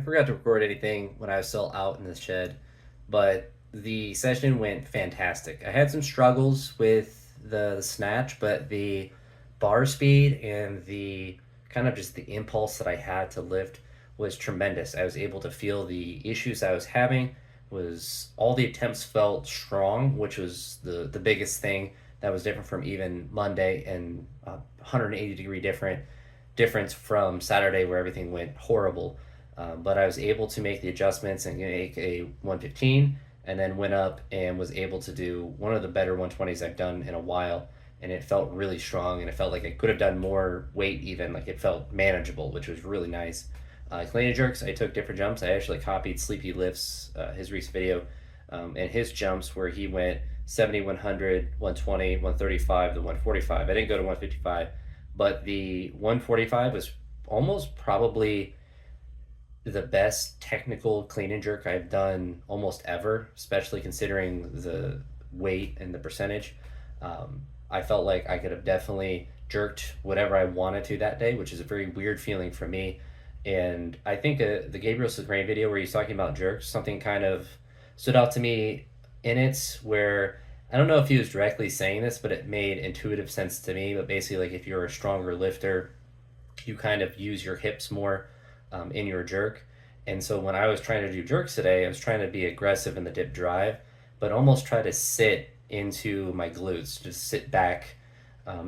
forgot to record anything when I was still out in the shed, but the session went fantastic. I had some struggles with the snatch, but the bar speed and the kind of just the impulse that I had to lift was tremendous. I was able to feel the issues I was having was all the attempts felt strong, which was the biggest thing that was different from even Monday and 180-degree difference from Saturday where everything went horrible. But I was able to make the adjustments and make a 115, and then went up and was able to do one of the better 120s I've done in a while. And it felt really strong, and it felt like I could have done more weight, even. Like it felt manageable, which was really nice. Clean and jerks, I took different jumps. I actually copied Sleepy Lifts, his recent video, and his jumps where he went 70, 100, 120, 135, the 145. I didn't go to 155, but the 145 was almost probably the best technical clean and jerk I've done almost ever, especially considering the weight and the percentage. I felt like I could have definitely jerked whatever I wanted to that day, which is a very weird feeling for me. And I think the Gabriel Sicrane video where he's talking about jerks, something kind of stood out to me in it where I don't know if he was directly saying this, but it made intuitive sense to me. But basically, like if you're a stronger lifter, you kind of use your hips more in your jerk. And so when I was trying to do jerks today, I was trying to be aggressive in the dip drive, but almost try to sit into my glutes, just sit back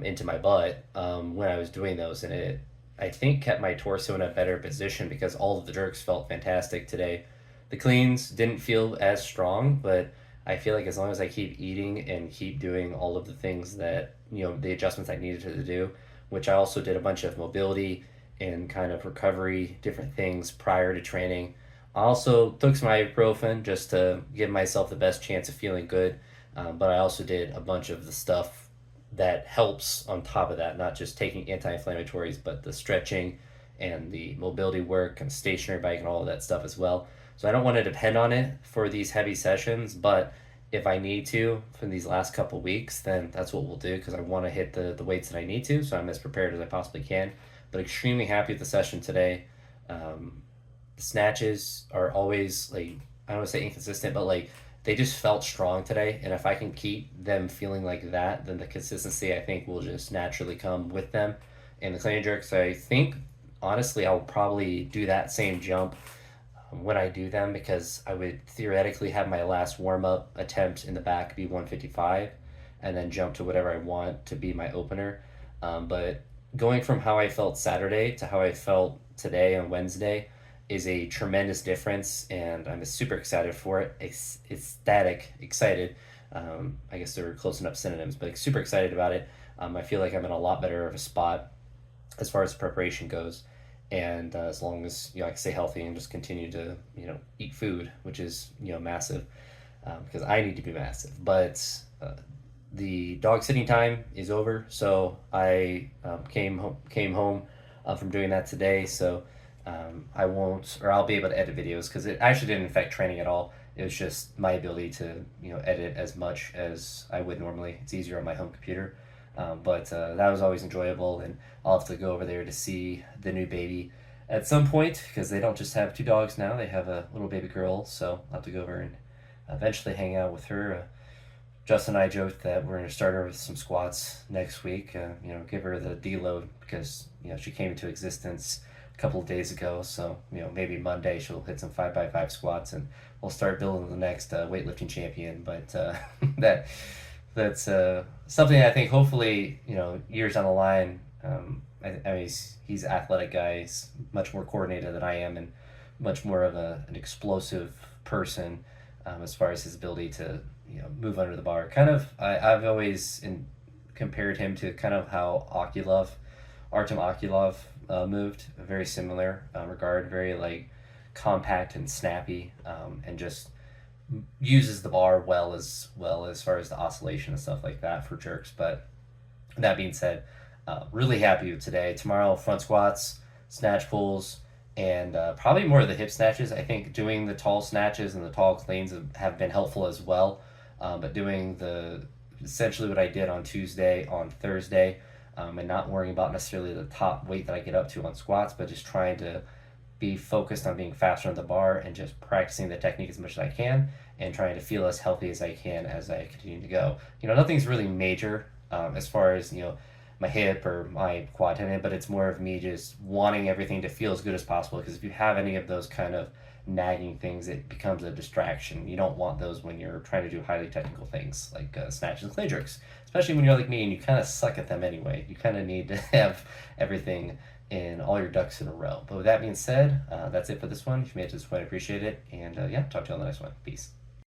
into my butt when I was doing those. And it, I think, kept my torso in a better position because all of the jerks felt fantastic today. The cleans didn't feel as strong, but I feel like as long as I keep eating and keep doing all of the things that, the adjustments I needed to do, which I also did a bunch of mobility and kind of recovery, different things prior to training. I also took some ibuprofen just to give myself the best chance of feeling good. But I also did a bunch of the stuff that helps on top of that, not just taking anti-inflammatories, but the stretching and the mobility work and stationary bike and all of that stuff as well. So I don't want to depend on it for these heavy sessions, but if I need to for these last couple weeks, then that's what we'll do because I want to hit the weights that I need to, so I'm as prepared as I possibly can. But extremely happy with the session today. The snatches are always like, I don't want to say inconsistent, but like they just felt strong today. And if I can keep them feeling like that, then the consistency I think will just naturally come with them. And the clean and jerks, I think honestly I'll probably do that same jump when I do them because I would theoretically have my last warm up attempt in the back be 155 and then jump to whatever I want to be my opener. But going from how I felt Saturday to how I felt today on Wednesday is a tremendous difference, and I'm super excited for it. Ecstatic, excited. I guess they're close enough synonyms, but super excited about it. I feel like I'm in a lot better of a spot as far as preparation goes, and as long as I can stay healthy and just continue to eat food, which is massive, because I need to be massive. But the dog sitting time is over, so I came home from doing that today. So I won't, or I'll be able to edit videos because it actually didn't affect training at all. It was just my ability to edit as much as I would normally. It's easier on my home computer. But that was always enjoyable, and I'll have to go over there to see the new baby at some point because they don't just have two dogs now; they have a little baby girl. So I'll have to go over and eventually hang out with her. Justin and I joked that we're going to start her with some squats next week. Give her the deload because she came into existence a couple of days ago. So maybe Monday she'll hit some 5x5 squats, and we'll start building the next weightlifting champion. But that's something I think hopefully years down the line. I mean he's an athletic guy. He's much more coordinated than I am, and much more of an explosive person as far as his ability to move under the bar. Kind of I've always compared him to kind of how Artem Okulov moved. A very similar regard. Very like compact and snappy, and just uses the bar as far as the oscillation and stuff like that for jerks. But that being said, really happy with today. Tomorrow, front squats, snatch pulls, and probably more of the hip snatches. I think doing the tall snatches and the tall cleans have been helpful as well. But doing essentially what I did on Tuesday, on Thursday, and not worrying about necessarily the top weight that I get up to on squats, but just trying to be focused on being faster on the bar and just practicing the technique as much as I can and trying to feel as healthy as I can as I continue to go. Nothing's really major as far as, my hip or my quad tendon, but it's more of me just wanting everything to feel as good as possible because if you have any of those kind of nagging things, it becomes a distraction. You don't want those when you're trying to do highly technical things like snatch and clay jerks, especially when you're like me and you kind of suck at them anyway. You kind of need to have everything in all your ducks in a row. But with that being said, that's it for this one. If you made it to this point, I appreciate it. And yeah, talk to you on the next one. Peace.